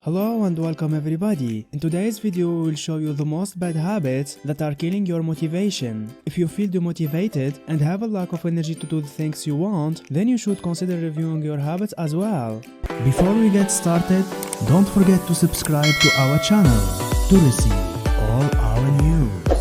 Hello and welcome everybody. In today's video we will show you the most bad habits that are killing your motivation. If you feel demotivated and have a lack of energy to do the things you want, then you should consider reviewing your habits as well. Before we get started, don't forget to subscribe to our channel to receive all our news.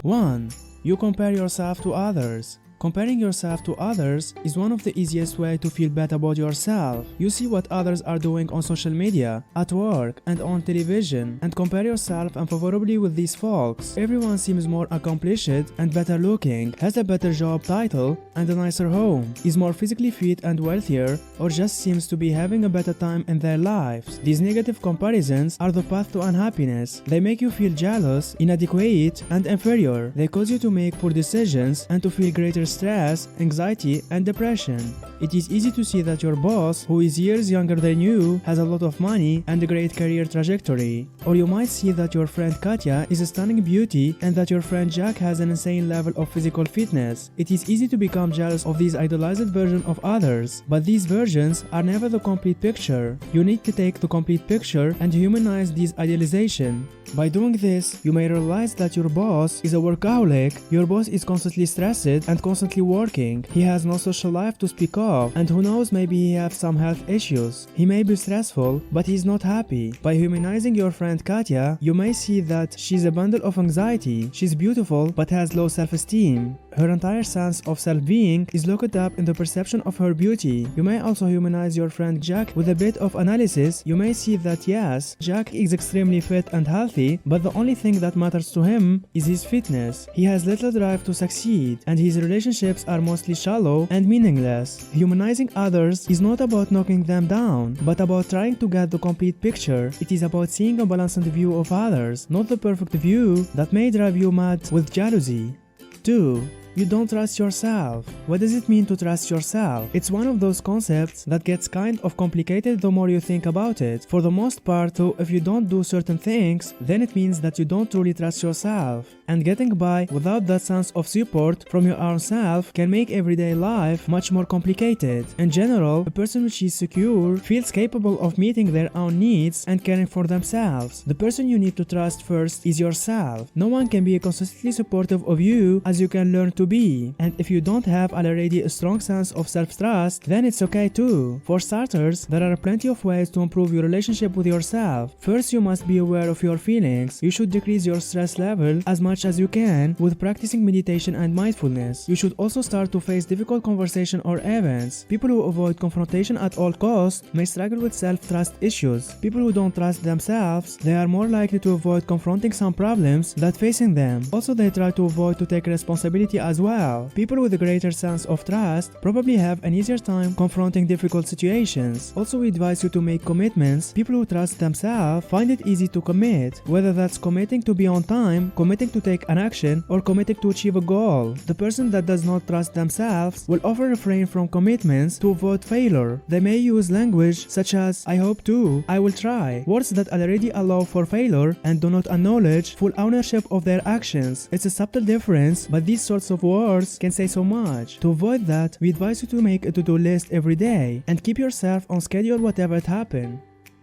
1. You compare yourself to others. Comparing yourself to others is one of the easiest ways to feel bad about yourself. You see what others are doing on social media, at work, and on television, and compare yourself unfavorably with these folks. Everyone seems more accomplished and better looking, has a better job title and a nicer home, is more physically fit and wealthier, or just seems to be having a better time in their lives. These negative comparisons are the path to unhappiness. They make you feel jealous, inadequate, and inferior. They cause you to make poor decisions and to feel greater stress, anxiety, and depression. It is easy to see that your boss, who is years younger than you, has a lot of money and a great career trajectory. Or you might see that your friend Katya is a stunning beauty and that your friend Jack has an insane level of physical fitness. It is easy to become jealous of these idolized versions of others, but these versions are never the complete picture. You need to take the complete picture and humanize these idealization. By doing this, you may realize that your boss is a workaholic, your boss is constantly stressed and constantly working, he has no social life to speak of, and who knows, maybe he has some health issues. He may be stressful, but he is not happy. By humanizing your friend Katya, you may see that she's a bundle of anxiety, she's beautiful but has low self-esteem. Her entire sense of self-being is locked up in the perception of her beauty. You may also humanize your friend Jack with a bit of analysis. You may see that yes, Jack is extremely fit and healthy, but the only thing that matters to him is his fitness. He has little drive to succeed, and his relationships are mostly shallow and meaningless. Humanizing others is not about knocking them down, but about trying to get the complete picture. It is about seeing a balanced view of others, not the perfect view that may drive you mad with jealousy. 2. You don't trust yourself. What does it mean to trust yourself? It's one of those concepts that gets kind of complicated the more you think about it. For the most part though, if you don't do certain things, then it means that you don't truly trust yourself. And getting by without that sense of support from your own self can make everyday life much more complicated. In general, a person which is secure feels capable of meeting their own needs and caring for themselves. The person you need to trust first is yourself. No one can be consistently supportive of you as you can learn to be. And if you don't have already a strong sense of self-trust, then it's okay too. For starters, there are plenty of ways to improve your relationship with yourself. First, you must be aware of your feelings. You should decrease your stress level as much as you can with practicing meditation and mindfulness. You should also start to face difficult conversation or events. People who avoid confrontation at all costs may struggle with self-trust issues. People who don't trust themselves, they are more likely to avoid confronting some problems that facing them. Also, they try to avoid to take responsibility as well. People with a greater sense of trust probably have an easier time confronting difficult situations. Also, we advise you to make commitments. People who trust themselves find it easy to commit, whether that's committing to be on time, committing to take an action, or committing to achieve a goal. The person that does not trust themselves will often refrain from commitments to avoid failure. They may use language such as I hope to, I will try, words that already allow for failure and do not acknowledge full ownership of their actions. It's a subtle difference, but these sorts of words can say so much. To avoid that, we advise you to make a to-do list every day and keep yourself on schedule whatever it happens.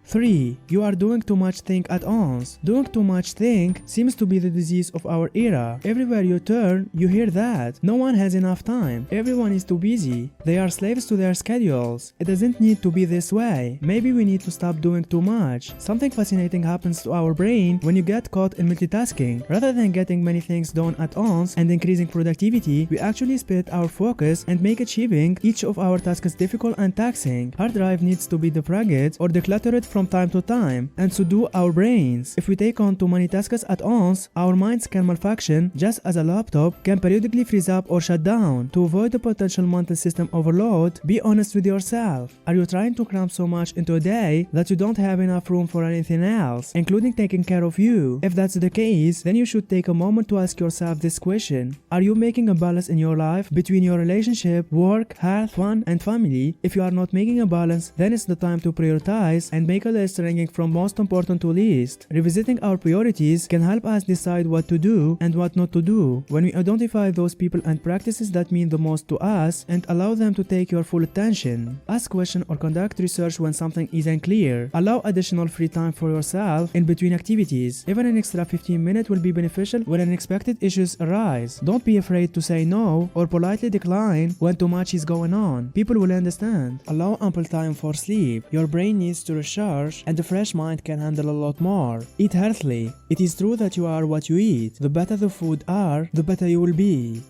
3. You are doing too much thing at once. Doing too much thing seems to be the disease of our era. Everywhere you turn, you hear that. No one has enough time. Everyone is too busy. They are slaves to their schedules. It doesn't need to be this way. Maybe we need to stop doing too much. Something fascinating happens to our brain when you get caught in multitasking. Rather than getting many things done at once and increasing productivity, we actually split our focus and make achieving each of our tasks difficult and taxing. Hard drive needs to be defragged or decluttered from time to time, and so do our brains. If we take on too many tasks at once, our minds can malfunction just as a laptop can periodically freeze up or shut down. To avoid the potential mental system overload, be honest with yourself. Are you trying to cram so much into a day that you don't have enough room for anything else, including taking care of you? If that's the case, then you should take a moment to ask yourself this question. Are you making a balance in your life between your relationship, work, health, fun, and family? If you are not making a balance, then it's the time to prioritize and make make a list ranging from most important to least. Revisiting our priorities can help us decide what to do and what not to do. When we identify those people and practices that mean the most to us and allow them to take your full attention. Ask questions or conduct research when something isn't clear. Allow additional free time for yourself in between activities. Even an extra 15 minutes will be beneficial when unexpected issues arise. Don't be afraid to say no or politely decline when too much is going on. People will understand. Allow ample time for sleep. Your brain needs to recharge and a fresh mind can handle a lot more. Eat healthily. It is true that you are what you eat. The better the food are, the better you will be.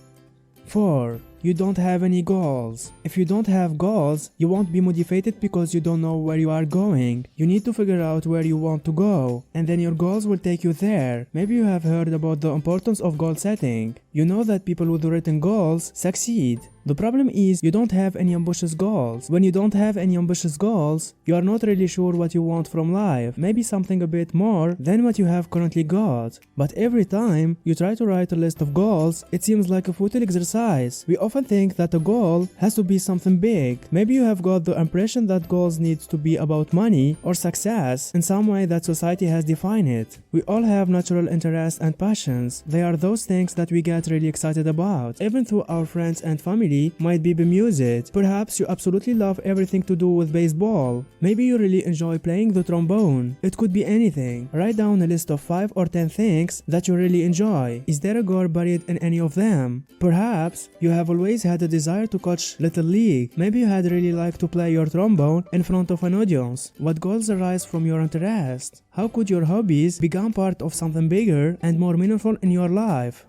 4. You don't have any goals. If you don't have goals, you won't be motivated because you don't know where you are going. You need to figure out where you want to go, and then your goals will take you there. Maybe you have heard about the importance of goal setting. You know that people with written goals succeed. The problem is you don't have any ambitious goals. When you don't have any ambitious goals, you are not really sure what you want from life. Maybe something a bit more than what you have currently got. But every time you try to write a list of goals, it seems like a futile exercise. We often think that a goal has to be something big. Maybe you have got the impression that goals need to be about money or success in some way that society has defined it. We all have natural interests and passions. They are those things that we get really excited about. Even though our friends and family might be bemused. Perhaps you absolutely love everything to do with baseball. Maybe you really enjoy playing the trombone. It could be anything. Write down a list of 5 or 10 things that you really enjoy. Is there a goal buried in any of them? Perhaps you have always had a desire to coach Little League. Maybe you had really liked to play your trombone in front of an audience. What goals arise from your interest? How could your hobbies become part of something bigger and more meaningful in your life?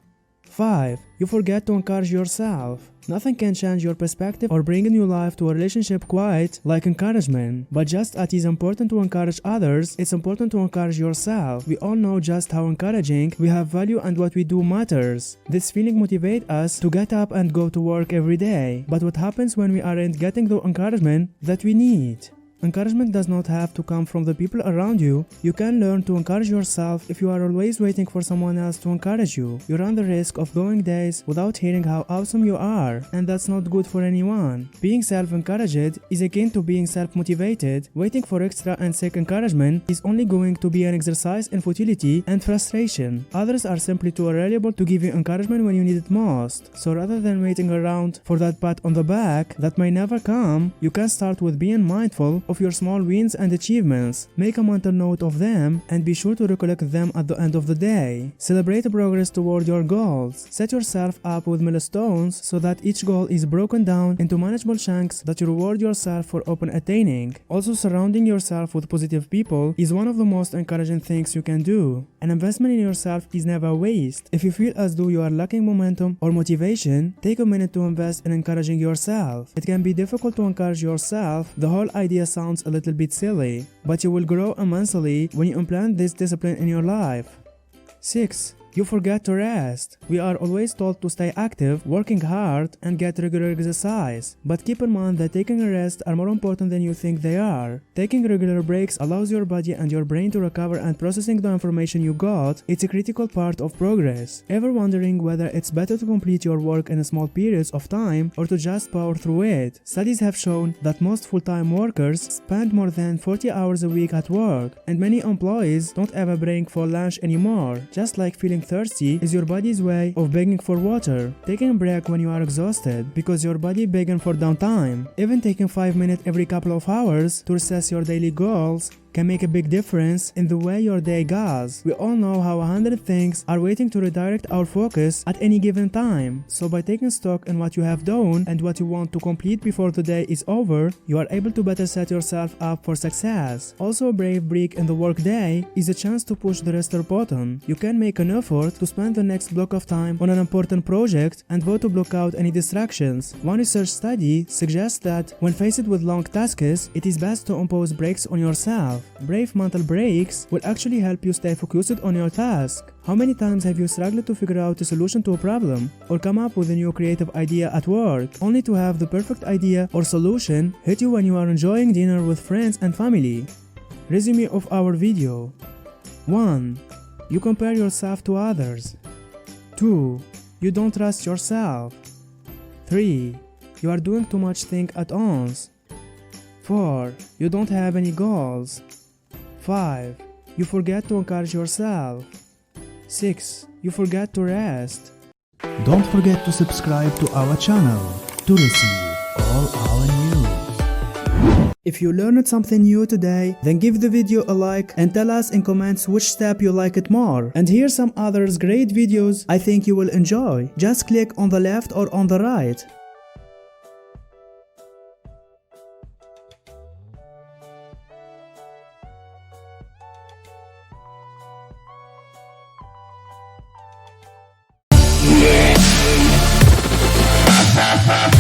5. You forget to encourage yourself. Nothing can change your perspective or bring a new life to a relationship quite like encouragement. But just as it is important to encourage others, it's important to encourage yourself. We all know just how encouraging we have value and what we do matters. This feeling motivates us to get up and go to work every day. But what happens when we aren't getting the encouragement that we need? Encouragement does not have to come from the people around you. You can learn to encourage yourself. If you are always waiting for someone else to encourage you, you run the risk of going days without hearing how awesome you are, and that's not good for anyone. Being self-encouraged is akin to being self-motivated. Waiting for extra and sick encouragement is only going to be an exercise in futility and frustration. Others are simply too reliable to give you encouragement when you need it most. So rather than waiting around for that pat on the back that may never come, you can start with being mindful of your small wins and achievements. Make a mental note of them and be sure to recollect them at the end of the day. Celebrate progress toward your goals. Set yourself up with milestones so that each goal is broken down into manageable chunks that you reward yourself for open attaining. Also, surrounding yourself with positive people is one of the most encouraging things you can do. An investment in yourself is never a waste. If you feel as though you are lacking momentum or motivation, take a minute to invest in encouraging yourself. It can be difficult to encourage yourself. The whole idea sounds a little bit silly, but you will grow immensely when you implement this discipline in your life. 6. You forget to rest. We are always told to stay active, working hard, and get regular exercise. But keep in mind that taking a rest are more important than you think they are. Taking regular breaks allows your body and your brain to recover and processing the information you got. It's a critical part of progress. Ever wondering whether it's better to complete your work in small periods of time or to just power through it? Studies have shown that most full-time workers spend more than 40 hours a week at work, and many employees don't ever break for lunch anymore. Just like feeling thirsty is your body's way of begging for water. Taking a break when you are exhausted because your body begging for downtime. Even taking 5 minutes every couple of hours to assess your daily goals can make a big difference in the way your day goes. We all know how 100 things are waiting to redirect our focus at any given time. So by taking stock in what you have done and what you want to complete before the day is over, you are able to better set yourself up for success. Also, a brave break in the workday is a chance to push the restart button. You can make an effort to spend the next block of time on an important project and vote to block out any distractions. One research study suggests that when faced with long tasks, it is best to impose breaks on yourself. Brave mental breaks will actually help you stay focused on your task. How many times have you struggled to figure out a solution to a problem or come up with a new creative idea at work, only to have the perfect idea or solution hit you when you are enjoying dinner with friends and family? Resume of our video. 1. You compare yourself to others. 2. You don't trust yourself. 3. You are doing too much things at once. 4. You don't have any goals. 5. You forget to encourage yourself. 6. You forget to rest. Don't forget to subscribe to our channel to receive all our news. If you learned something new today, then give the video a like and tell us in comments which step you like it more. And here's some others great videos I think you will enjoy. Just click on the left or on the right. Ha ha.